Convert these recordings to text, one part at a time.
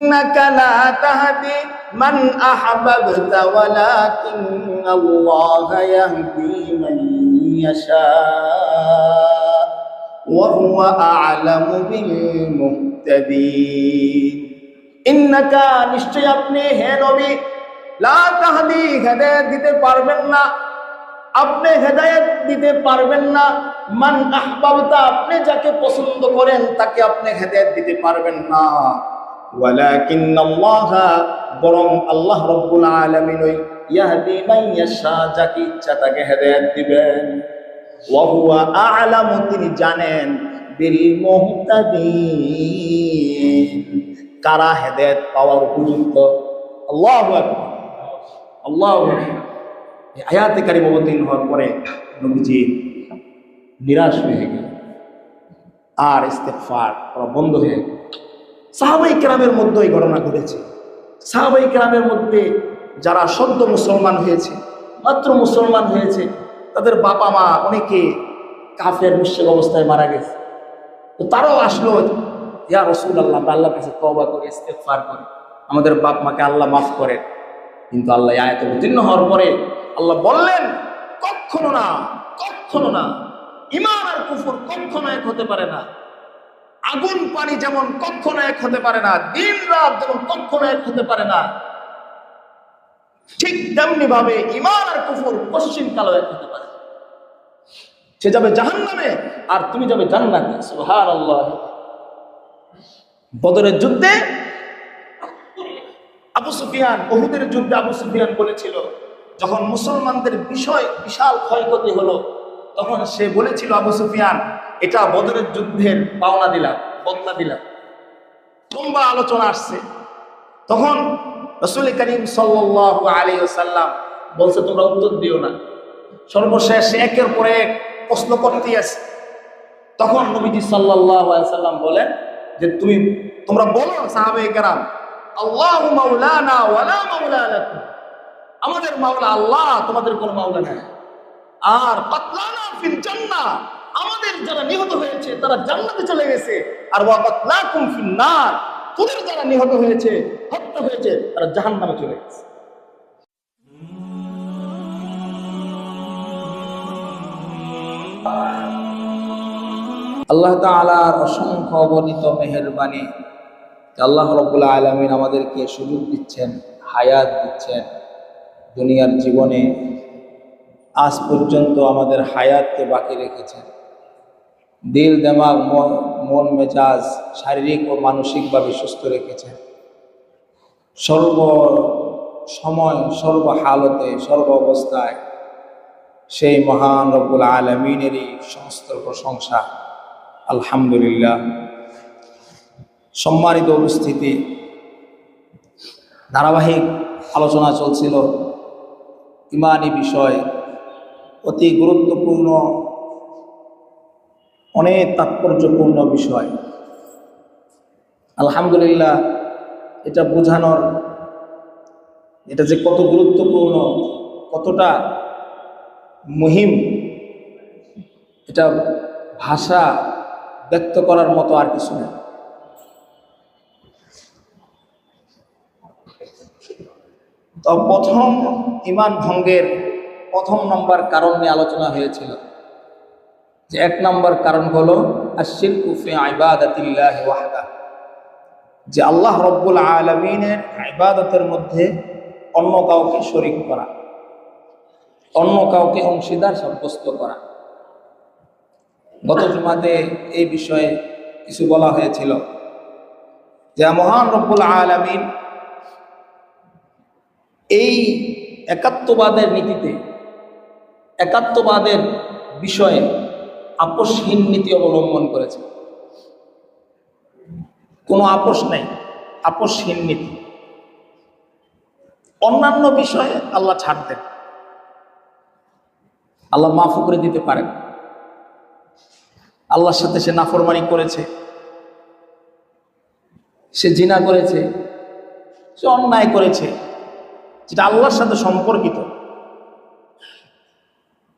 إنك لا تهدي من أحببت ولكن الله يهدي من يشاء وهو أعلم بالمهتدين إنك নিশ্চয় আপনি হে নবী লা তাহদি হেদায়েত দিতে পারবেন না, আপনি হেদায়েত দিতে পারবেন না মান আহবাবতা আপনি যাকে পছন্দ করেন তাকে আপনি হেদায়েত দিতে পারবেন না, ওয়ালাকিন্নাল্লাহ বরং আল্লাহ রাব্বুল আলামিন ইয়াহদি মান ইয়াশা যাকে ইচ্ছা তাকে হেদায়েত দিবেন, ওয়া হুয়া আ'লামু তিনি জানেন বিল মুহতাদিন কারা হেদায়েত পাওয়ার উপযুক্ত। আল্লাহু আকবার, আল্লাহু আকবার। এই আয়াতে কারিমা অবতীর্ণ হওয়ার পরে নবীজি নিরাশ হয়ে গেলেন আর ইস্তেগফার করা বন্ধ হয়ে গেল। সাহাবায়ে কেরামের মধ্যে এই ঘটনা ঘটেছে। সাহাবায়ে কেরামের মধ্যে যারা সদ্য মুসলমান হয়েছে, মাত্র মুসলমান হয়েছে, তাদের বাবা মা অনেকে কাফের মুশরিক অবস্থায় মারা গেছে। তো তারাও আসলো, ইয়া রাসূলুল্লাহ আমরা আল্লাহর কাছে তওবা করি, ইস্তেগফার করি, আমাদের বাপ মাকে আল্লাহ মাফ করেন। কিন্তু আল্লাহ আয়াত অবতীর্ণ হওয়ার পরে আল্লাহ বললেন কখনো না, কখনো না, ঈমান আর কুফর কখনো এক হতে পারে না। আগুন পানি যেমন কখনো এক হতে পারে না, দিন রাত যেমন কখনো এক হতে পারে না, ঠিক তেমনি ভাবে ঈমান আর কুফর পশ্চিম কালো এক হতে পারে। সে যাবে জাহান্নামে আর তুমি যাবে জান্নাতে। সুবহানাল্লাহ। বদরের যুদ্ধে আবু সুফিয়ান, উহুদের যুদ্ধে আবু সুফিয়ান বলেছিল, যখন মুসলমানদের বিশাল ক্ষয়ক্ষতি হলো, তখন সে বলেছিল আবু সুফিয়ান এটা বদরের যুদ্ধের পাওনা দিলাম, বদলা দিলাম। লম্বা আলোচনা আসছে। তখন রাসূল করিম সাল্লাল্লাহু আলাইহি ওয়াসাল্লাম বলছে তোমরা উত্তর দিও না। সর্বশেষ একের পর এক প্রশ্ন করতে আছে। তখন নবীজি সাল্লাল্লাহু আলাইহি ওয়াসাল্লাম বলেন যে তোমরা বলো সাহাবায়ে কেরাম, আল্লাহু মাওলানা ওয়ালা মাওলা লাকুম, আমাদের মাওলা আল্লাহ, তোমাদের কোনো মাওলা নাই। আর কাতলানা ফিল জান্নাহ, আমাদের যারা নিহত হয়েছে তারা জান্নাতে চলে গেছে। আর ওয়া কাতলাকুম ফিন নার, তোদের যারা নিহত হয়েছে, হত্যা হয়েছে, তারা জাহান্নামে চলে গেছে। আল্লাহ তাআলার অসংখ্য অগণিত মেহেরবানি, আল্লাহ রাব্বুল আলামিন আমাদেরকে সুযোগ দিচ্ছেন, হায়াত দিচ্ছেন। দুনিয়ার জীবনে আজ পর্যন্ত আমাদের হায়াতকে বাকি রেখেছেন। দিল দিমাগ মন মেজাজ শারীরিক ও মানসিকভাবে সুস্থ রেখেছেন। সর্ব সময় সর্ব হালতে সর্ব অবস্থায় সেই মহান রব্বুল আলামিনেরই সমস্ত প্রশংসা। আলহামদুলিল্লাহ। সম্মানিত উপস্থিতি, ধারাবাহিক আলোচনা চলছিল ঈমানি বিষয়, অতি গুরুত্বপূর্ণ, অনেক তাৎপর্যপূর্ণ বিষয়। আলহামদুলিল্লাহ, এটা বোঝানোর, এটা যে কত গুরুত্বপূর্ণ, কতটা মুহিম, এটা ভাষা ব্যক্ত করার মতো আর কিছু নেই। তো প্রথম ঈমান ভঙ্গের প্রথম নম্বর কারণ নিয়ে আলোচনা হয়েছিল, যে এক নম্বর কারণ হলো আশ-শিরকু ফি ইবাদাতিল্লাহি ওয়াহদা, যে আল্লাহ রাব্বুল আলামিনের ইবাদতের মধ্যে অন্য কাউকে শরীক করা, অন্য কাউকে অংশীদার সাব্যস্ত করা। গত জুমাতে এই বিষয়ে কিছু বলা হয়েছিল যে মহান রব্বুল আলামিন এই একাত্মবাদের নীতিতে, একাত্মবাদের বিষয়ে আপোষহীন নীতি অবলম্বন করেছে। কোনো আপোষ নেই, আপোষহীন নীতি। অন্যান্য বিষয়ে আল্লাহ ছাড় দেন, আল্লাহ মাফ করে দিতে পারেন। আল্লাহর সাথে সে নাফরমানি করেছে, সে জিনা করেছে, সে অন্যায় করেছে, যেটা আল্লাহর সাথে সম্পর্কিত,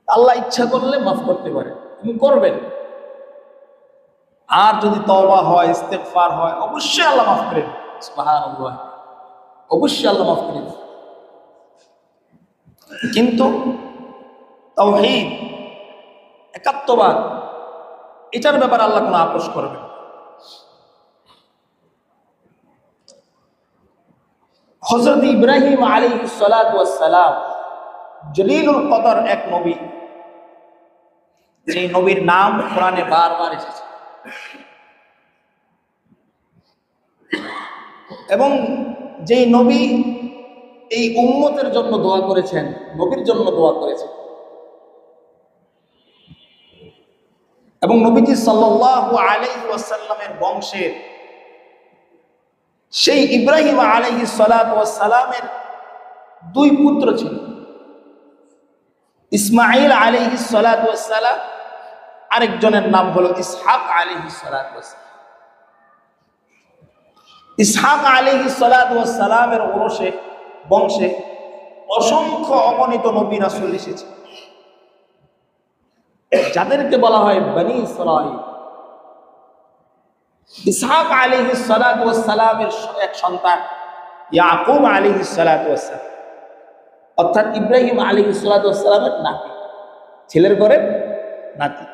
আল্লাহ ইচ্ছা করলে মাফ করতে পারে, তুমি করবেন। আর যদি তওবা হয়, ইস্তেগফার হয়, অবশ্যই আল্লাহ মাফ করেন। সুবহানাল্লাহ, অবশ্যই আল্লাহ মাফ করে দেন। কিন্তু তাওহীদ, একাত্মবাদ, এটার ব্যাপারে আল্লাহ কোনো আপোষ করবেন না। হযরত ইব্রাহিম আলাইহিস সালাতু ওয়াস সালাম জলিলুল কদর এক নবী, যে নবীর নাম কোরআনে বারবার এসেছে, এবং যেই নবী এই উম্মতের জন্য দোয়া করেছেন, নবীর জন্য দোয়া করেছেন। এবং নবীজি সাল্লাল্লাহু আলাইহি ওয়াসাল্লামের বংশের সেই ইব্রাহিম আলাইহিস সালাতু ওয়াস সালামের দুই পুত্র ছিল, ইসমাঈল আলাইহিস সালাতু ওয়াস সালাম, আরেকজনের নাম হলো ইসহাক আলাইহিস সালাতু ওয়াস সালাম। ইসহাক আলাইহিস সালাতু ওয়াস সালামের বংশে অসংখ্য অগণিত নবী রাসূল এসেছে, যাদেরকে বলা হয় বনি ইসরাঈল। ইসহাক আলাইহিস সালাতু ওয়াস সালামের এক সন্তান ইয়াকুব আলাইহিস সালাতু ওয়াস সালাম, অর্থাৎ ইব্রাহিম আলাইহিস সালাতু ওয়াস সালামের নাতি, ছেলের ঘরের নাতি।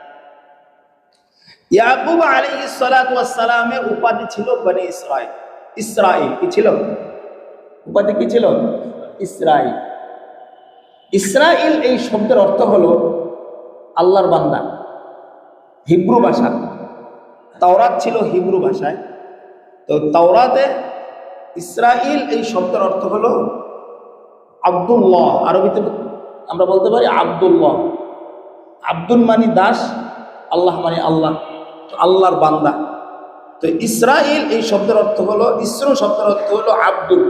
ইয়াকুব আলাইহিস সালাতু ওয়াস সালামের উপাধি ছিল বনি ইসরাঈল। ইসরাঈল কি ছিল? উপাধি কি ছিল? ইসরাঈল। ইসরাঈল এই শব্দের অর্থ হলো আল্লাহর বান্দা, হিব্রু ভাষা। তাওরাত ছিল হিব্রু ভাষায়, তো তাওরাতে ইসরাঈল এই শব্দের অর্থ হলো আব্দুল্লাহ। আরবিতে আমরা বলতে পারি আব্দুল্লাহ। আব্দুল মানি দাস, আল্লাহ মানে আল্লাহ, তো আল্লাহর বান্দা। তো ইসরাঈল এই শব্দের অর্থ হলো, ইসরো শব্দের অর্থ হলো আব্দুল,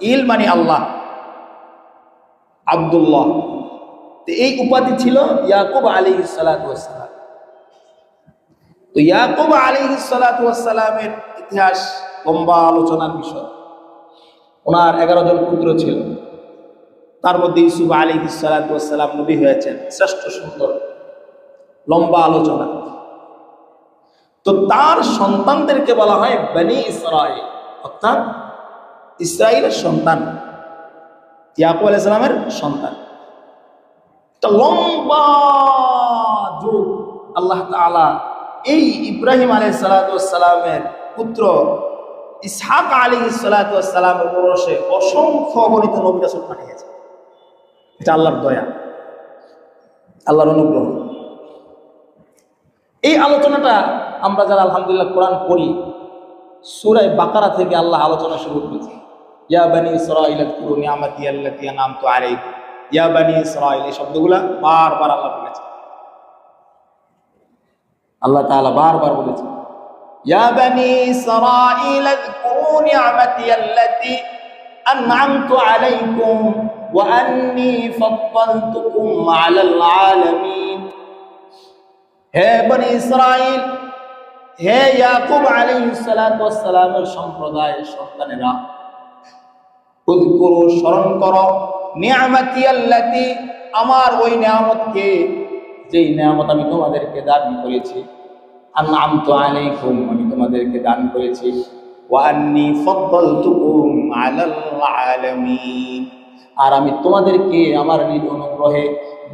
ইল মানে আল্লাহ, আব্দুল্লাহ। তো এই উপাধি ছিল ইয়াকুব আলাইহিস সালাতু ওয়াস সালাম। তো ইয়াকুব আলাইহিস সালাতু ওয়াস সালামের ইতিহাস লম্বা আলোচনার বিষয়। ওনার 11 জন পুত্র ছিল, তার মধ্যে ইউসুফ আলাইহিস সালাতু ওয়াস সালাম নবী হয়েছেন, শ্রেষ্ঠ সুন্দর, লম্বা আলোচনা। তো তার সন্তানদেরকে বলা হয় বনি ইসরাঈল, অর্থাৎ ইসরাঈলের সন্তান, ইয়াকুব আলাইহিস সালামের সন্তান। একটা লম্বা যুগ আল্লাহ তাআলা এই ইব্রাহিম আলাইহিস সালাতু ওয়াস সালামের পুত্র ইসহাক আলাইহিস সালাতু ওয়াস সালামের পরশে অসংখ্য অগণিত নবী রাসূল পাঠিয়েছে। এটা আল্লাহর দয়া, আল্লাহর অনুগ্রহ। এই আলোচনাটা আমরা যারা আলহামদুলিল্লাহ কোরআন পড়ি, সূরা বাকারা থেকে আল্লাহ আলোচনা শুরু করেছে। ইয়া বনি ইসরাঈল আযকুরু নি'মাতি আল্লাতী আন'আমতু আলাইকুম, ইয়া বনি ইসরাঈল, এই শব্দগুলা বারবার আল্লাহ বলেছে, আল্লাহ তাআলা বারবার বলেছে ইয়া বনি ইসরাঈল আযকুরু নি'মাতি আল্লাতী আন'আমতু আলাইকুম ওয়া আন্নী ফাদ্দালতুকুম আলাল আলামিন। হে বনি ইসরাঈল, হে ইয়াকুব আলাইহিস সালাতু ওয়াস সালামের সম্প্রদায়ের সন্তানেরা, উযকুরু, স্মরণ করো, নি'মাতি আল্লাতী, আমার ওই নিয়ামতকে, যেই নিয়ামত আমি তোমাদেরকে দান করেছি, আন'আমতু আলাইকুম, আমি তোমাদেরকে দান করেছি, ওয়া আন্নী ফাদ্দালতুকুম আলাল আলামিন, আর আমি তোমাদেরকে আমার নিজ অনুগ্রহে,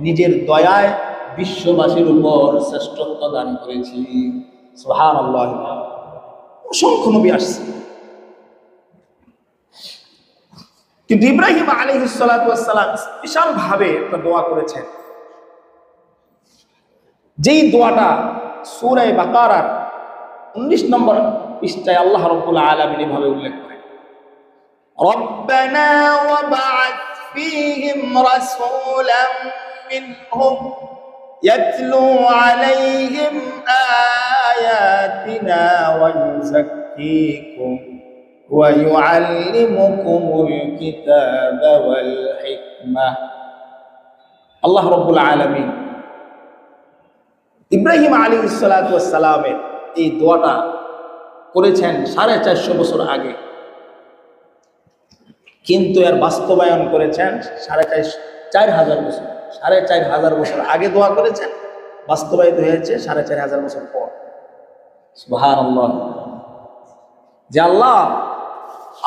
নিজের দয়ায় বিশ্ববাসীর উপর শ্রেষ্ঠত্ব দান করেছি। সুবহানাল্লাহ। অসংখ্য নবী আসছে, কিন্তু ইব্রাহিম আলাইহিস সালাতু ওয়াস সালাম স্পেশাল ভাবে একটা দোয়া করেছেন, যেই দোয়াটা সূরা বাকারার 19 নম্বর পৃষ্ঠায় আল্লাহ রাব্বুল আলামিন এভাবে উল্লেখ করেন, রব্বানা ওয়াবআথ ফীহিম রাসূলাম মিনহুম ইয়াতলু আলাইহিম আয়াতিনা ওয়া ইউযাক্কিকুম ওয়া ইউআল্লিমুকুমুল কিতাবা ওয়াল হিকমাহ। আল্লাহ রাব্বুল আলামিন ইব্রাহিম আলাইহিস সালাতু ওয়াস সালামের এই দোয়াটা করেছেন 450 বছর আগে, কিন্তু এর বাস্তবায়ন করেছেন 4,500 বছর। 4,500 বছর আগে দোয়া করেছেন, বাস্তবায়িত হয়েছে 4,500 বছর পর। সুবহানাল্লাহ। যে আল্লাহ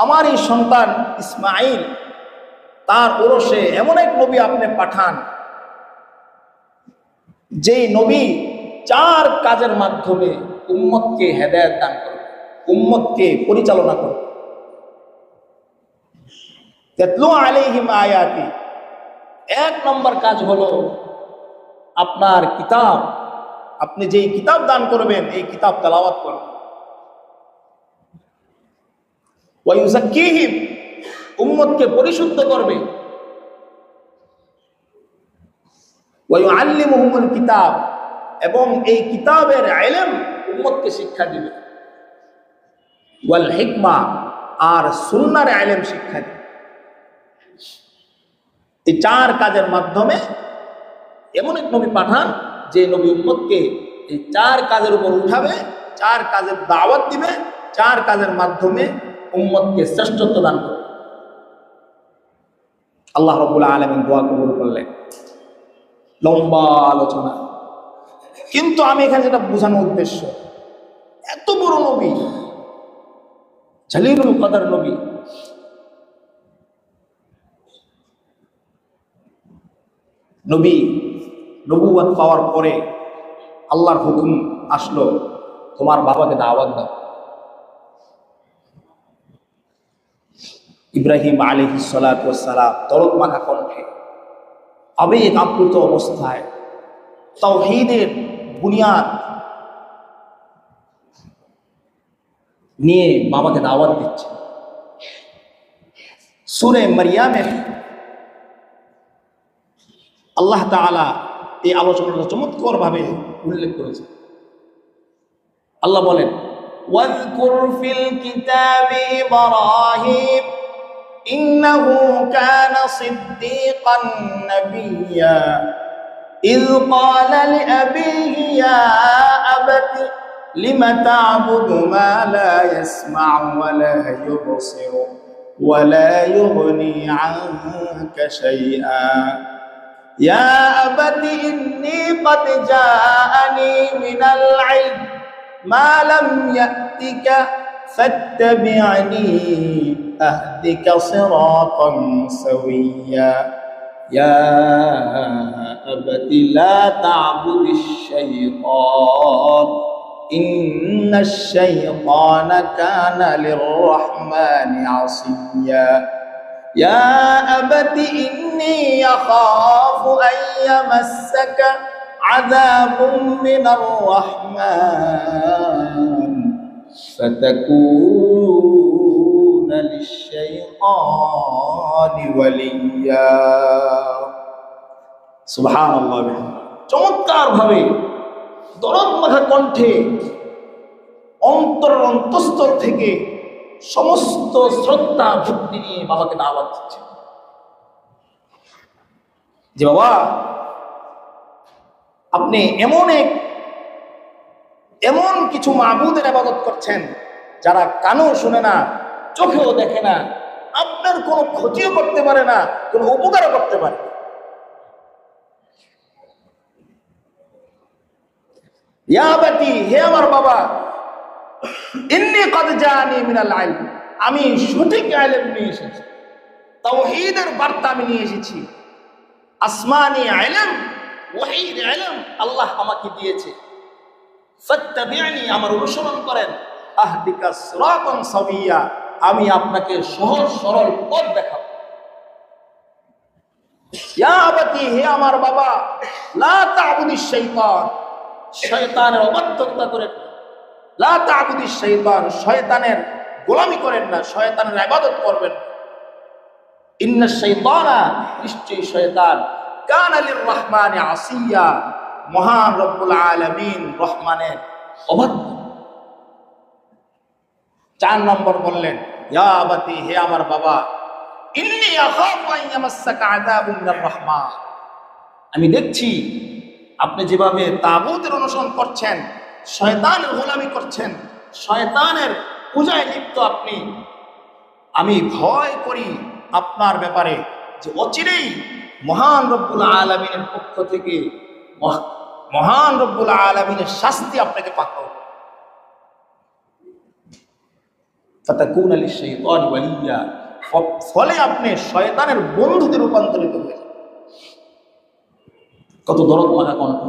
আমার এই সন্তান ইসমাঈল তার ওরসে এমন এক নবী আপনি পাঠান যেই নবী 4 কাজের মাধ্যমে উম্মতকে হেদায়েত দান করবে, উম্মতকে পরিচালনা করবে। তাতলু আলাইহিম আয়াতি, 1 নম্বর কাজ হলো আপনার কিতাব, আপনি যেই কিতাব দান করবেন এই কিতাব তেলাওয়াত করবেন। ওয়া ইউযাক্কিহিম, উম্মতকে পরিশুদ্ধ করবে। ওয়া ইউআল্লিমুহুমুল কিতাব, এবং এই কিতাবের ইলম উম্মতকে শিক্ষা দিবে। ওয়াল হিকমা, আর সুন্নাহর ইলম শিক্ষা দিবে। এই 4 কাজের মাধ্যমে এমন এক নবী পাঠান যে নবী উম্মতকে এই 4 কাজের উপর উঠাবে, 4 কাজের দাওয়াত দিবে, 4 কাজের মাধ্যমে উম্মতকে শ্রেষ্ঠত্ব দান করবে। আল্লাহ রাব্বুল আলামিন দোয়া কবুল করলেন। লম্বা আলোচনা, কিন্তু আমি এখানে যেটা বোঝানোর উদ্দেশ্য, এত বড় নবী, জলিলুল কদর নবী, নবুয়ত পাওয়ার পরে আল্লাহর হুকুম আসলো, তোমার বাবাকে দাওয়াত দাও। ইব্রাহিম আলাইহিস সালাতু ওয়াস সালাম দরদ মাখা কণ্ঠে, আবেগ আপ্লুত অবস্থায় তাওহীদের বুনিয়াদ নিয়ে বাবাকে দাওয়াত দিচ্ছে। সূরা মারইয়ামের আল্লাহ তাআলা এই আলোচনাটা চমৎকার ভাবে উল্লেখ করেছে। আল্লাহ বলেন, ওয়াযকুর ফিল কিতাবি ইব্রাহিম ইন্নাহু কানা সিদ্দীকান নাবিয়্যা ইয ক্বালা লিআবিহি ইয়া আবাতি লিমা তা'বুদু মা লা ইয়াসমা'ু ওয়া লা ইউবসিরু ওয়া লা ইউগনি আনকা শাইআ يا أبت إني قد جاءني من العلم ما لم يأتك فاتبعني أهدك صراطا سويا يا أبت لا تعبد الشيطان إن الشيطان كان للرحمن عصيا يا أبت إني أخاف أن يمسك عذاب من الرحمن فتكون للشيطان وليا سبحان الله। চমৎকার ভাবে দরদ মাখা কণ্ঠে অন্তঃস্থল থেকে সমস্ত শ্রদ্ধা ভক্তি নিয়ে বাবাকে দাওয়াত দিচ্ছে যে বাবা, আপনি এমন কিছু মাবুদের ইবাদত করছেন যারা কানেও শুনে না, চোখেও দেখে না, আপনার কোনো ক্ষতিও করতে পারে না, কোনো উপকারও করতে পারে। ইয়া আবাতি, হে আমার বাবা, ইন্নী ক্বাদ জাআনি মিনাল ইলম, আমি সঠিক ইলম নিয়ে এসেছি, তাওহীদের বার্তা আমি নিয়ে এসেছি। আসমানি ইলম, ওহীর ইলম আল্লাহ আমাকে দিয়েছে। ফাত্তাবি'নি, আমার অনুসরণ করেন। আহদিকা সিরাতান সাওয়িয়া, আমি আপনাকে সহজ সরল পথ দেখাবো। ইয়া আবাতি, হে আমার বাবা, লা তা'বুদিশ শাইতান, শয়তানের অবাধ্যতা করেন না। লা তা'বুদিশ শাইতান, শয়তানের গোলামি করেন না, শয়তানের ইবাদত করবেন। ইন্নাশ শাইতানা, নিশ্চয়ই শয়তান, কানা লির-রহমানি আসিয়া, মহান রব্বুল আলামিন রহমানের অবাধ্য। 4 নম্বর বললেন, ইয়া আবাতি, হে আমার বাবা, ইন্নী আখাফু আন ইয়ামাসসাকা আযাবুম মিনার রহমান, আমি দেখছি আপনি যেভাবে তাগুতের অনুসরণ করছেন, শয়তানের গোলামি করছেন, শয়তানের পূজায় লিপ্ত আপনি, আমি ভয় করি আপনার ব্যাপারে যে অচিরেই মহান রব্বুল আলামিনের পক্ষ থেকে মহান রব্বুল আলামিনের শাস্তি আপনাকে পাকড়াবে। ফাতাকুনা লিশ-শাইতানি ওয়ালিয়্যা, ফলে আপনি শয়তানের বন্ধুতে রূপান্তরিত হয়ে যাবেন। কত দরদ লাগা কণ্ঠ,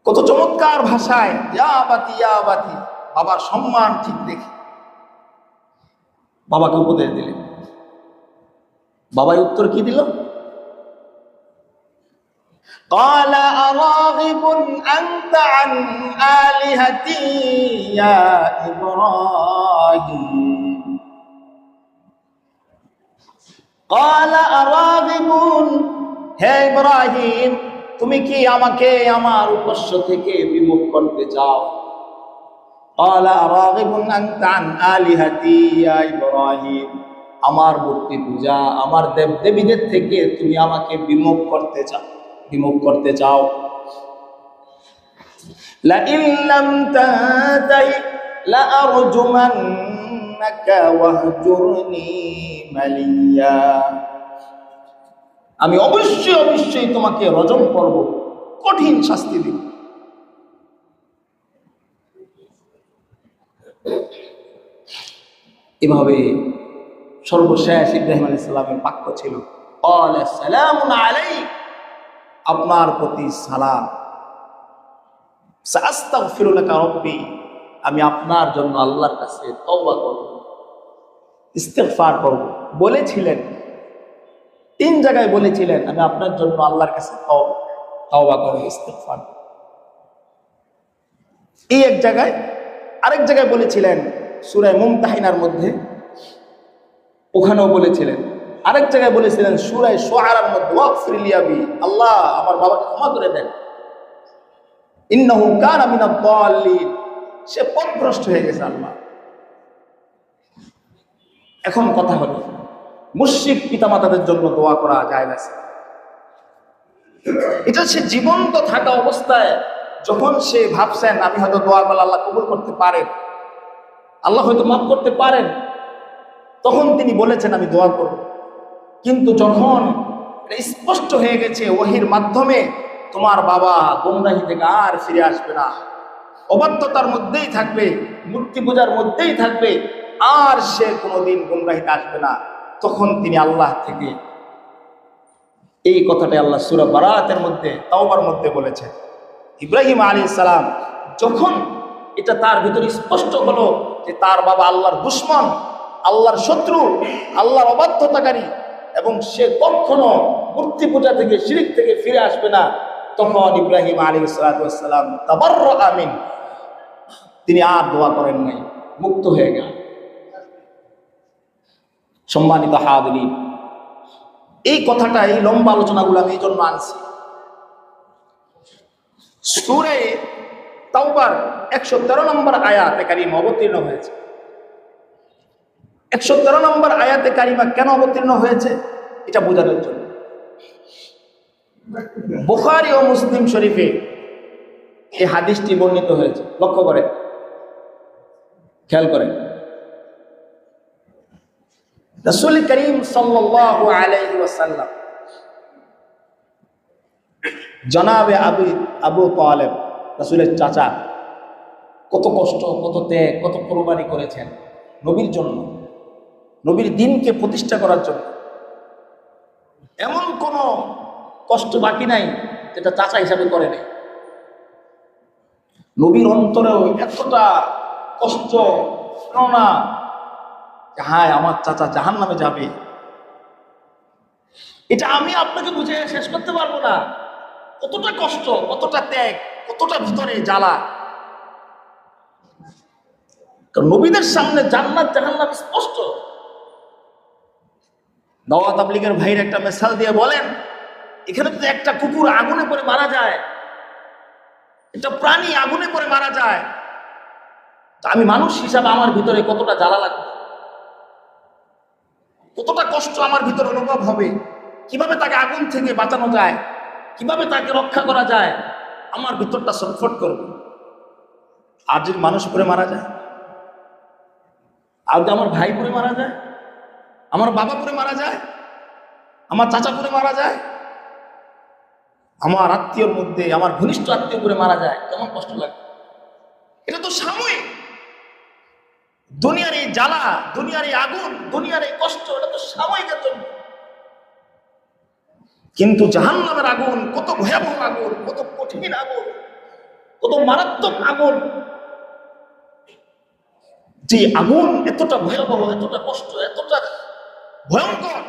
কত চমৎকার ভাষায় ইয়া আবাতি ইয়া আবাতি, বাবার সম্মান ঠিক দেখে বাবাকে উপদেশ দিলেন। বাবাই উত্তর কি দিল? قال أراغب أنت عن آلهتي يا إبراهيم قال أراغب হে ইব্রাহিম, তুমি কি আমাকে আমার উপাস্য থেকে বিমুখ করতে চাও? قال أراغب أنت عن آلهتي يا إبراهيم, আমার মূর্তি পূজা, আমার দেব দেবীদের থেকে তুমি আমাকে বিমুখ করতে চাও। لئن لم تنته لأرجمنك واهجرني مليا, আমি অবশ্যই তোমাকে রজম করব, কঠিন শাস্তি দিব। এভাবে সর্বশেষ ইব্রাহিম আলাইহিস সালামের বাক্য ছিল ক্বালা সালামুন আলাইক, আপনার প্রতি সালাম। সাআস্তাগফিরু লাকা রাব্বি, আমি আপনার জন্য আল্লাহর কাছে তওবা করব, ইস্তিগফার করব। বলেছিলেন, 3 জায়গায় বলেছিলেন আমি আপনার জন্য আল্লাহর কাছে তওবা করব, ইস্তিগফার। এই এক জায়গায়, আরেক জায়গায় বলেছিলেন সূরা মুমতাহিনার মধ্যে, ওখানেও বলেছিলেন। আরেক জায়গায় বলেছিলেন সূরা শুআরার মধ্যে, ওয়াগফির লি আবি, আল্লাহ আমার বাবাকে ক্ষমা করে দেন, ইন্নাহু কানা মিনাদ দাল্লিন, সে পথভ্রষ্ট হয়ে গেছে আল্লাহ। এখন কথা হলো, মুশরিক পিতামাতাদের জন্য দোয়া করা যায় না? এটা সে জীবন্ত থাকা অবস্থায় যখন সে ভাবছেন আমি হয়তো দোয়া করলে আল্লাহ কবুল করতে পারেন, আল্লাহ হয়তো মাফ করতে পারেন, তখন তিনি বলেছেন আমি দোয়া করব। কিন্তু যখন স্পষ্ট হয়ে গেছে ওহীর মাধ্যমে তোমার বাবা গোমরাহি থেকে আর ফিরে আসবে না, অবাধ্যতার মধ্যেই থাকবে, মূর্তি পূজার মধ্যেই থাকবে, আর সে কোনোদিন গোমরাহিতে আসবে না, তখন তিনি আল্লাহ থেকে এই কথাটা আল্লাহ সূরা বারাতের মধ্যে, তাওবার মধ্যে বলেছেন। ইব্রাহিম আলাইহিস সালাম যখন এটা তার ভিতরে স্পষ্ট হলো যে তার বাবা আল্লাহর দুশমন, আল্লাহর শত্রু, আল্লাহর অবাধ্যতাকারী, এবং সে কখনো মূর্তি পূজা থেকে, শিরক থেকে ফিরে আসবে না, তখন ইব্রাহিম আলাইহিস সালাম তাবাররা মিন, তিনি আর দোয়া করেন নাই, মুক্ত হয়ে গেলেন। সম্মানিত হাজিরিন, এই কথাটা, এই লম্বা আলোচনাগুলো আমি এই জন্য আনছি। সূরা তাওবার 113 নম্বর আয়াতে কারিমা অবতীর্ণ হয়েছে। 113 নম্বর আয়াতে কারিমা কেন অবতীর্ণ হয়েছে এটা বোঝানোর জন্য। বুখারী ও মুসলিম শরীফে এই হাদিসটি বর্ণিত হয়েছে। লক্ষ্য করেন, খেয়াল করেন, রাসূল করিম সাল্লাল্লাহু আলাইহি ওয়াসাল্লাম জনাবে আবু তালেব, রাসূলের চাচা, কত কষ্ট, কত ত্যাগ, কত কোরবানি করেছেন নবীর জন্য, নবীর দ্বীনকে প্রতিষ্ঠা করার জন্য। এমন কোনো কষ্ট বাকি নাই যেটা চাচা হিসাবে করে নাই। নবীর অন্তরেও এতটা কষ্ট, প্রেরণা, হায় আমার চাচা জাহান্নামে যাবে, এটা আমি আপনাকে বুঝে শেষ করতে পারবো না। কতটা কষ্ট, কতটা ত্যাগ, কতটা ভিতরে জ্বালা। কারণ নবীদের সামনে জান্নাত জাহান্নাম স্পষ্ট। দাওয়াত তাবলীগের ভাইয়ের একটা মিসাল দিয়ে বলেন, এখানে যদি একটা কুকুর আগুনে পড়ে মারা যায়, একটা প্রাণী আগুনে পড়ে মারা যায়, তা আমি মানুষ হিসাবে আমার ভিতরে কতটা জ্বালা লাগবে, কতটা কষ্ট আমার ভিতরে অনুভব হবে, কিভাবে তাকে আগুন থেকে বাঁচানো যায়, কিভাবে তাকে রক্ষা করা যায়, আমার ভিতরটা ছটফট করবে। আর যদি মানুষ পড়ে মারা যায়, আর যদি আমার ভাই পড়ে মারা যায়, আমার বাবা পড়ে মারা যায়, আমার চাচা পড়ে মারা যায়, আমার আত্মীয়র মধ্যে আমার ঘনিষ্ঠ আত্মীয় পড়ে মারা যায়, কেমন কষ্ট লাগে। এটা তো সাময়িক, দুনিয়ার এই জ্বালা, দুনিয়ার এই আগুন, দুনিয়ার এই কষ্ট, এটা তো সাময়িকের জন্য। কিন্তু জাহান্নামের আগুন কত ভয়াবহ আগুন, কত কঠিন আগুন, কত মারাত্মক আগুন। যে আগুন এতটা ভয়াবহ, এতটা কষ্ট, এতটা ভয়ঙ্কর,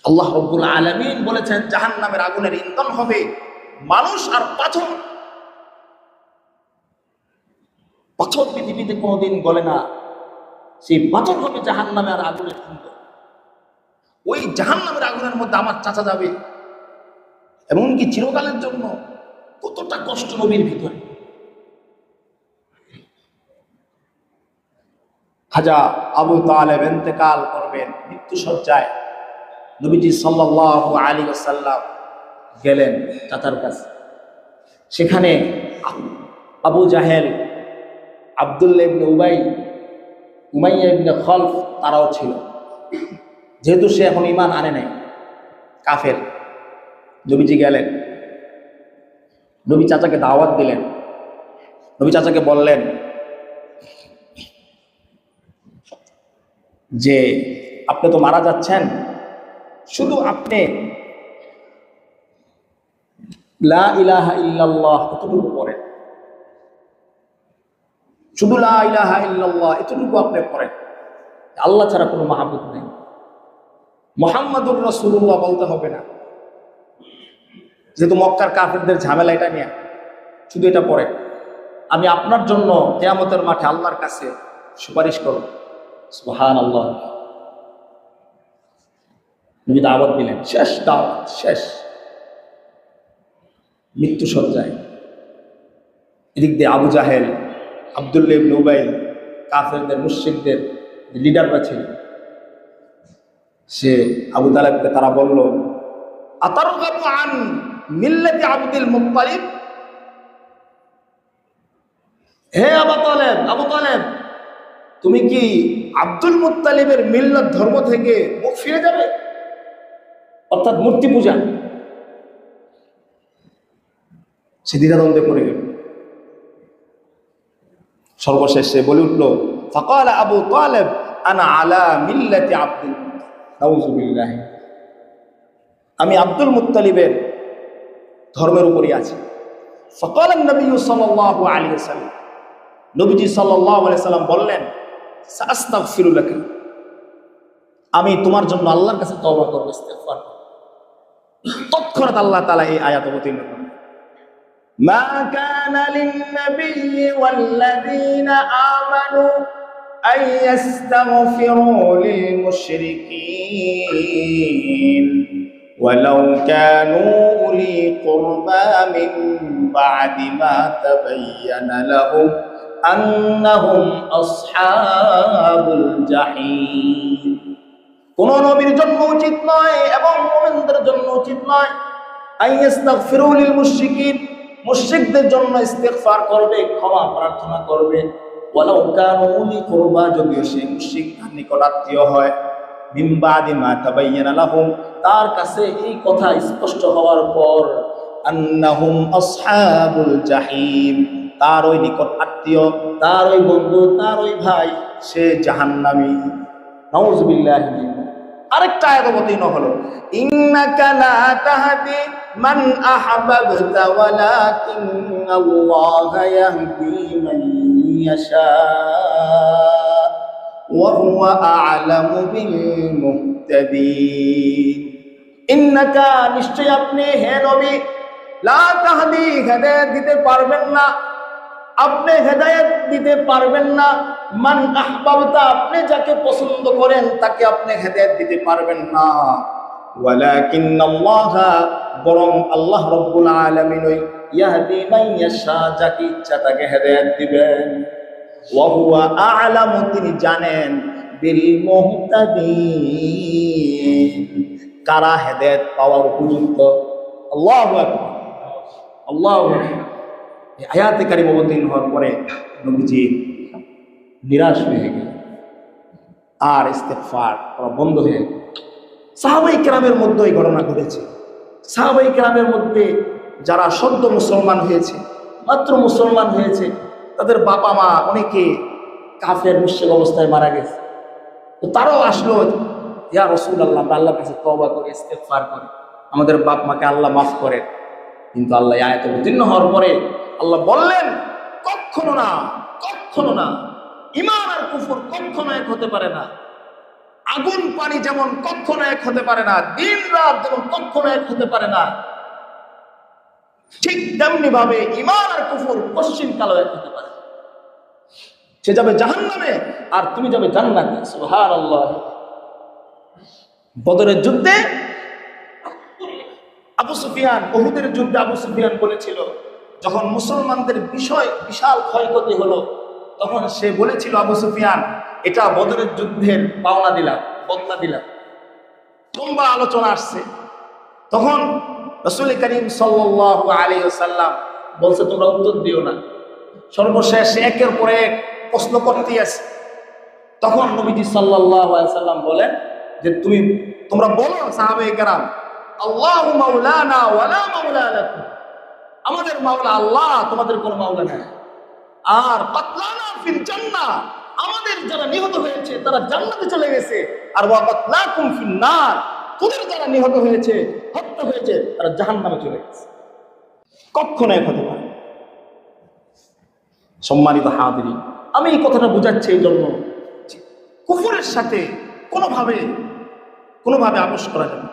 আল্লাহ রাব্বুল আলামিন বলেছেন জাহান্নামের আগুনের ইন্ধন হবে মানুষ আর পাথর। পাথর পৃথিবীতে কোনোদিন গলে না, সেই পাথর হবে জাহান্নামের আগুনের ইন্ধন। ওই জাহান্নামের আগুনের মধ্যে আমার চাচা যাবে, এমনকি চিরকালের জন্য। কতটা কষ্ট নবীর ভিতরে। খাজা আবু তালেব ইন্তেকাল করবেন, মৃত্যু সজ্জায় নবীজি সাল্লাল্লাহু আলাইহি ওয়াসাল্লাম গেলেন চাচার কাছে। সেখানে আবু জাহেল, আব্দুল্লাহ ইবনে উবাই, উমাইয়া ইবনে খলফ তারাও ছিল। যেহেতু সে এখন ঈমান আনে নাই, কাফের, নবীজি গেলেন। নবী চাচাকে দাওয়াত দিলেন। নবী চাচাকে বললেন যে আপনি তো মারা যাচ্ছেন, শুধু আপনি লা ইলাহা ইল্লাল্লাহ এতটুকু পড়েন, শুধু লা ইলাহা ইল্লাল্লাহ এতটুকু আপনি পড়েন। আল্লাহ ছাড়া কোনো মাহবুদ নেই, মুহাম্মাদুর রাসূলুল্লাহ বলতে হবে না। যেহেতু মক্কার কাফেরদের ঝামেলা এটা নিয়ে, শুধু এটা পড়েন। আমি আপনার জন্য কিয়ামতের মাঠে আল্লাহর কাছে সুপারিশ করব। সুবহানাল্লাহ। নবী দাওয়াত দিলেন, শেষ দাওয়াত, শেষ। মৃত্যু সজ্জায় এদিক দিয়ে আবু জাহেল, আব্দুল্লাহ ইবনে উবাই, কাফেরদের মুশরিকদের লিডাররা ছিল, সে আবু তালেবকে তারা বলল, আতারগাবু আন মিল্লাতি আব্দুল মুত্তালিব। হে আবু তালেব, আবু তালেব, তুমি কি আব্দুল মুত্তালিবের মিল্লাত ধর্ম থেকে মুখ ফিরে যাবে? অর্থাৎ মূর্তি পূজা। সে দ্বিধাদ্বন্দ্বে পড়ে গেল। সর্বশেষ সে বলে উঠল, ফাকালা আবু তালেব আনা আলা মিল্লাতি আব্দুল মুত্তালিব। নাউযুবিল্লাহ। আমি আব্দুল মুত্তালিবের ধর্মের উপরই আছি। ফাকালা নবী সাল্লাল্লাহু আলাইহি ওয়াসাল্লাম, নবীজি সাল্লাল্লাহু আলাইহি ওয়াসাল্লাম বললেন, সাস্তাগফিরু লাকা, আমি তোমার জন্য আল্লাহর কাছে তওবা করব, ইস্তিগফার করব। তৎক্ষণাৎ আল্লাহ তাআলা এই আয়াত অবতীর্ণ করেন, মা কানা লিন-নাবিয়্যি ওয়াল্লাযীনা আমানু আন ইস্তাগফিরু লিল-মুশরিকিন ওয়ালাউ কানু উলি কুরবা মিন বা'দি মা তাবায়্যানা লাহুম আন্নাহুম আসহাবুল জাহিম। কোন নবীর জন্য উচিত নয় এবং মুমিনদের জন্য উচিত নয় আইয়াস্তাগফিরু লিল মুশরিকিন, মুশরিকদের জন্য ইস্তিগফার করবে, ক্ষমা প্রার্থনা করবে। ওয়ালাউ কানু উলি কুরবা, যদিও সে মুশরিক নিকট আত্মীয় হয়। মিন বাদি মা তাবায়্যানা লাহুম, তার কাছে এই কথা স্পষ্ট হওয়ার পর, আন্নাহুম আসহাবুল জাহিম, তার ওই নিকট আত্মীয়, তার ওই বন্ধু, তার ওই ভাই, সে জাহান্নামী। নাউযুবিল্লাহ। আরেকটা আয়াত অবতীর্ণ হলো, ইন্নাকা লা তাহদি মান আহবাবতা ওয়ালাকিন্নাল্লাহা ইয়াহদি মান ইয়াশা ওয়া হুয়া আ'লামু বিল মুহতাদিন। ইন্নাকা, নিশ্চয় আপনি হে নবী, লা তাহদি, হেদায়েত দিতে পারবেন না, আপনি হেদায়েত দিতে পারবেন না, মান আহবাবতা, আপনি যাকে পছন্দ করেন তাকে আপনি হেদায়েত দিতে পারবেন না। ওয়ালাকিন্নাল্লাহা, বরং আল্লাহ রাব্বুল আলামিন ইয়াহদি মান ইয়াশা, যাকে ইচ্ছা তাকে হেদায়েত দিবেন। ওয়া হুয়া আ'লামু, তিনি জানেন, বিল মুহতাদিন, কারা হেদায়েত পাওয়ার উপযুক্ত। আল্লাহু আকবার, আল্লাহু আকবার। এই আয়াতে কারিমা অবতীর্ণ হওয়ার পরে নবীজি নিরাশ হয়ে গেল, আর ইস্তেগফার করা বন্ধ হয়ে গেল। সাহাবায়ে কেরামের মধ্যে এই ঘটনা ঘটেছে। সাহাবায়ে কেরামের মধ্যে যারা সদ্য মুসলমান হয়েছে, মাত্র মুসলমান হয়েছে, তাদের বাবা মা অনেকে কাফের মুশরিক অবস্থায় মারা গেছে। তো তারাও আসলো, ইয়া রাসূলুল্লাহ, আমরা আল্লাহর কাছে তওবা করি, ইস্তেগফার করি, আমাদের বাপ মাকে আল্লাহ মাফ করেন। কিন্তু আল্লাহ আয়াত অবতীর্ণ হওয়ার পরে আল্লাহ বললেন, কখনো না, কখনো না, ঈমান আর কুফর কখনো এক হতে পারে না। আগুন পানি যেমন কখনো এক হতে পারে না, দিন রাত যেমন কখনো এক হতে পারে না, ঠিক তেমনি ভাবে ঈমান আর কুফর পশ্চিম কালো এক হতে পারে। সে যাবে জাহান্নামে আর তুমি যাবে জান্নাতে। সুবহানাল্লাহ। বদরের যুদ্ধে আবু সুফিয়ান, উহুদের যুদ্ধে আবু সুফিয়ান বলেছিল, যখন মুসলমানদের বিশাল ক্ষয়ক্ষতি হলো, তখন সে বলেছিল, আবু সুফিয়ান, এটা বদরের যুদ্ধের পাওনা দিলাম, বদলা দিলাম। লম্বা আলোচনা আসছে। তখন রাসূল করিম সাল্লাল্লাহু আলাইহি ওয়াসাল্লাম বলছে, তোমরা উত্তর দিও না। সর্বশেষ একের পর এক প্রশ্ন করতে আছে। তখন নবীজি সাল্লাল্লাহু আলাইহি ওয়াসাল্লাম বলেন যে তোমরা বলো, সাহাবায়ে কেরাম, আল্লাহু মাওলানা ওয়ালা মাওলা লাকুম, আমাদের মাওলা আল্লাহ, তোমাদের কোনো মাওলা নাই। আর কাতলানা ফিল জান্নাহ, আমাদের যারা নিহত হয়েছে তারা জান্নাতে চলে গেছে। আর ওয়া কাতলাকুম ফিন নার, তোদের যারা নিহত হয়েছে, হত্যা হয়েছে, তারা জাহান্নামে চলে গেছে। কখনো এক হতে পারে। সম্মানিত হাজিরিন, আমি এই কথাটা বুঝাচ্ছি এই জন্য, কুফরের সাথে কোনোভাবে আপোষ করা যাবে।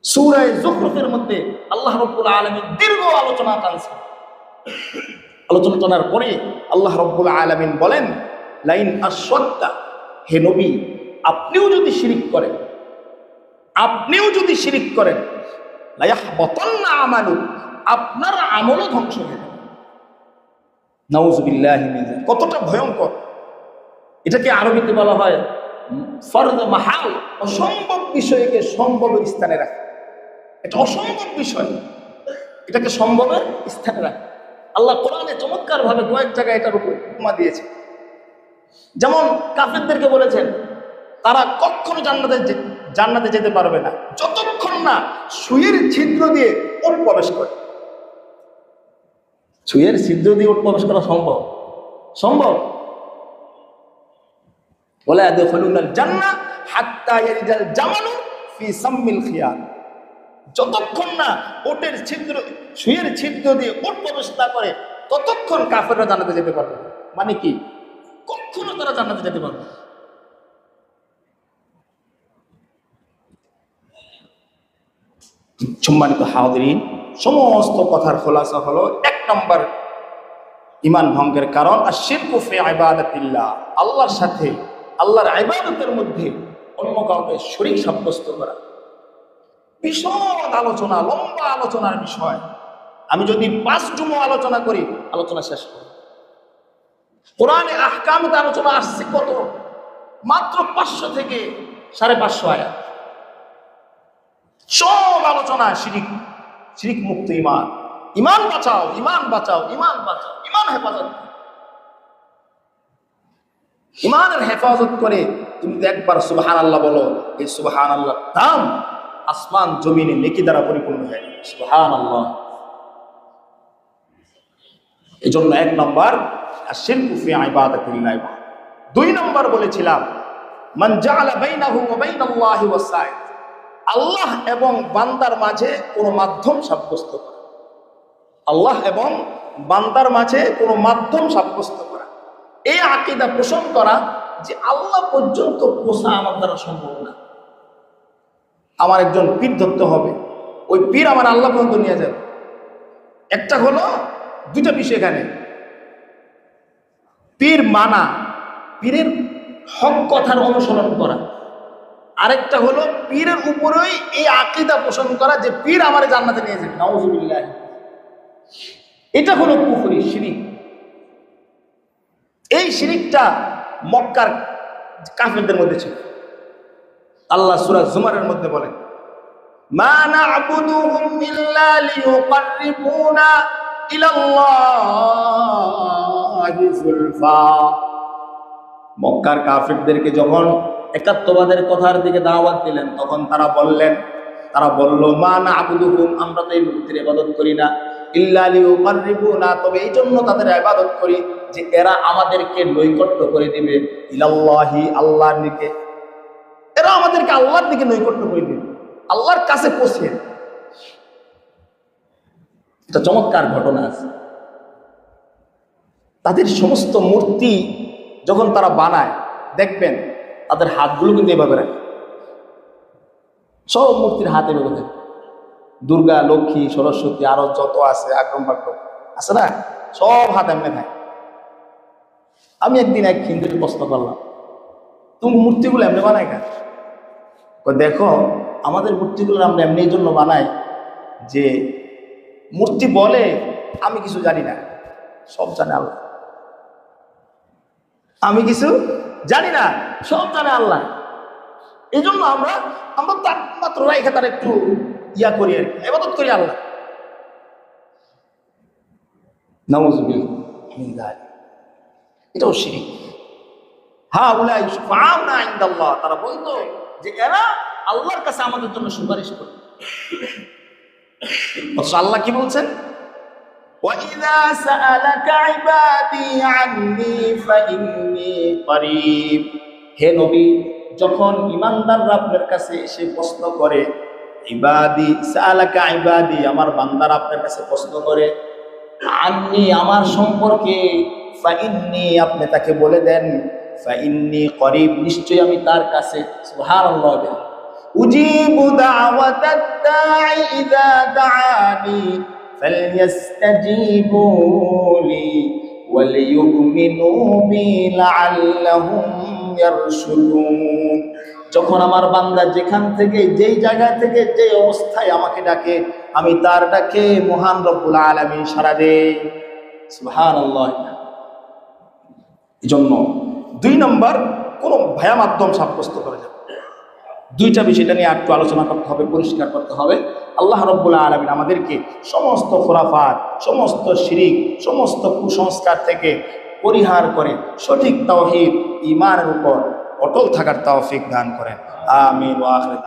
সূরা যুখরুফের মধ্যে আল্লাহ রাব্বুল আলামিন দীর্ঘ আলোচনা টানছেন। আলোচনা টানার পরে আল্লাহ রাব্বুল আলামিন বলেন, লাইন আশরাকতা, হে নবী, আপনিও যদি শিরিক করেন, লা ইয়াহবাতান্না আমালু, আপনার আমলও ধ্বংস হয়ে যাবে। নাউযুবিল্লাহি মিন যালিক। কতটা ভয়ঙ্কর! এটাকে আরবিতে বলা হয় ফরদ মাহাল, অসম্ভব বিষয়কে সম্ভবের স্থানে রাখা। এটা অসম্ভব বিষয়, এটাকে সম্ভবের স্থানে রাখা। আল্লাহ কোরআনে চমৎকার ভাবে কয়েক জায়গায় এটার উপর উপমা দিয়েছে। যেমন কাফেরদেরকে বলেছেন, তারা কখনো জান্নাতে যেতে পারবে না যতক্ষণ না সুইয়ের ছিদ্র দিয়ে ওট প্রবেশ করে। সুইয়ের ছিদ্র দিয়ে ওট প্রবেশ করা সম্ভব ওয়ালা ইয়াদখুলুনাল জান্নাহ হাত্তা ইয়ালিজাল জামালু ফি সাম্মিল খিয়ার, যতক্ষণ না ওটের ছিদ্র, সুইয়ের ছিদ্র দিয়ে ওট প্রবেশ না করে ততক্ষণ কাফেররা জান্নাতে যেতে পারবে না। মানে কি, কখনো তারা জান্নাতে যেতে পারবে না। সম্মানিত হাজিরিন, সমস্ত কথার খোলাসা হলো, এক নম্বর ঈমান ভঙ্গের কারণ আশ-শিরকু ফি ইবাদাতিল্লাহ, আল্লাহর সাথে, আল্লাহর ইবাদতের মধ্যে অন্য কাউকে শরীক সাব্যস্ত করা। বিশদ আলোচনা, লম্বা আলোচনার বিষয়। আমি যদি 5 জুমা আলোচনা করি, আলোচনা শেষ করি। কোরআনে আহকামে আলোচনা আসছে কত, মাত্র 500 থেকে 550 আয়াত। সব আলোচনা শিরিক মুক্ত ঈমান, ঈমান বাঁচাও, ঈমান বাঁচাও, ঈমান বাঁচাও, ঈমান হেফাজত। ঈমানের হেফাজত করে তুমি তো একবার সুবহানাল্লাহ বলো, এই সুবহানাল্লাহ দাম আসমান জমিনে নেকি দ্বারা পরিপূর্ণ হয়ে যাবে। সুবহানাল্লাহ। এই জন্য 1 নম্বর আশ-শিরকু ফি ইবাদাতিল্লাহ। 2 নম্বর বলেছিলাম, মান জাআলা বাইনাহু ওয়া বাইনাল্লাহি ওয়াসাইত, আল্লাহ এবং বান্দার মাঝে কোনো মাধ্যম সাব্যস্ত করা। আল্লাহ এবং বান্দার মাঝে কোনো মাধ্যম সাব্যস্ত করা, এই আকীদা পোষণ করা যে আল্লাহ পর্যন্ত পৌঁছা আমার দ্বারা সম্ভব না। আমার একজন পীর ধরতে হবে, ওই পীর আমার আল্লাহ পর্যন্ত নিয়ে যাবে। একটা হলো, 2টা বিষয় এখানে, পীর মানা, পীরের হক কথার অনুসরণ করা। আরেকটা হলো পীরের উপরেই এই আকীদা পোষণ করা যে পীর আমারে জান্নাতে নিয়ে যাবে। নাউযুবিল্লাহ। এটা হলো কুফরি, শিরিক। এই শিরিকটা মক্কার কাফেরদের মধ্যে ছিল। আল্লাহ সূরা জুমারের মধ্যে বলেন, মা না'বুদুহুম ইল্লা লিয়ুকাররিবুনা ইলাল্লাহি যুলফা। মক্কার কাফেরদেরকে যখন একাত্মবাদের কথার দিকে দাওয়াত দিলেন, তখন তারা বলল, মা না'বুদুহুম, আমরা তো এই মূর্তির ইবাদত করি না, ইল্লা লিয়ুকাররিবুনা, তবে এই জন্য তাদের ইবাদত করি যে এরা আমাদেরকে নৈকট্য করে দিবে ইলাল্লাহি, আল্লাহর দিকে। এরা আমাদেরকে আল্লাহর দিকে নৈকট্য করে দিবে, আল্লাহর কাছে পৌঁছে। এটা চমৎকার ঘটনা আছে। তাদের সমস্ত মূর্তি যখন তারা বানায় দেখবেন তাদের হাতগুলো কিন্তু এভাবে রাখে, সব মূর্তির হাতে এভাবে থাকে। দুর্গা, লক্ষ্মী, সরস্বতী, আরো যত আছে আক্রম বাক্রম আছে না, সব হাত এমনি থাকে। আমি একদিন এক হিন্দুকে প্রশ্ন করলাম, তুমি মূর্তিগুলো এমনি বানাই কেন? দেখো আমাদের মূর্তিগুলো আমরা এমনি এই জন্য বানাই যে মূর্তি বলে আমি কিছু জানি না, সব জানে আল্লাহ। আমি কিছু জানি না, সব জানে আল্লাহ। এই জন্য আমরা তার মাত্র রাইখে তার একটু ইয়া করি আর কি, ইবাদত করি আল্লাহ। নাউযুবিল্লাহ, এটাও শিরক। হাউলাই শুফাআউনা ইনদাল্লাহ, তারা বলতো যে এরা আল্লাহর কাছে আমাদের জন্য সুপারিশ করে। আল্লাহ কি বলছেন? وَإِذَا سَأَلَكَ عِبَادِي عَنِّي فَإِنِّي قَرِيبٌ। হে নবী, যখন ঈমানদাররা আপনার কাছে এসে প্রশ্ন করে, ইবাদি সাআলাকা ইবাদি, আমার বান্দারা আপনার কাছে প্রশ্ন করে, আন্নি, আমার সম্পর্কে, ফাইন্নি, আপনি তাকে বলে দেন, ফাইন্নি করিব, নিশ্চয়ই আমি তার কাছে। সুবহানাল্লাহ। উজিবু দাওয়াতাদ দাঈ ইযা দাআনি ফালইস্তাজিবু লি ওয়ালিয়ুমিনু বি লাআল্লাহুম ইয়ারশুদুন। যখন আমার বান্দা যেখান থেকে, যেই জায়গা থেকে, যে অবস্থায় আমাকে ডাকে, আমি তার ডাকে মহান রব্বুল আলামিন সাড়া দেই। সুবহানাল্লাহ। এই জন্য 2 নম্বর কোন ভায়া মাধ্যম সাব্যস্ত করা যাবে। 2টা বিষয়টা নিয়ে একটু আলোচনা করতে হবে, পরিষ্কার করতে হবে। আল্লাহ রব্বুল আলামিন আমাদেরকে সমস্ত খুরাফাত, সমস্ত শিরিক, সমস্ত কুসংস্কার থেকে পরিহার করে সঠিক তাওহীদ, ঈমানের উপর অটল থাকার তৌফিক দান করেন। আমিন ওয়া আখির।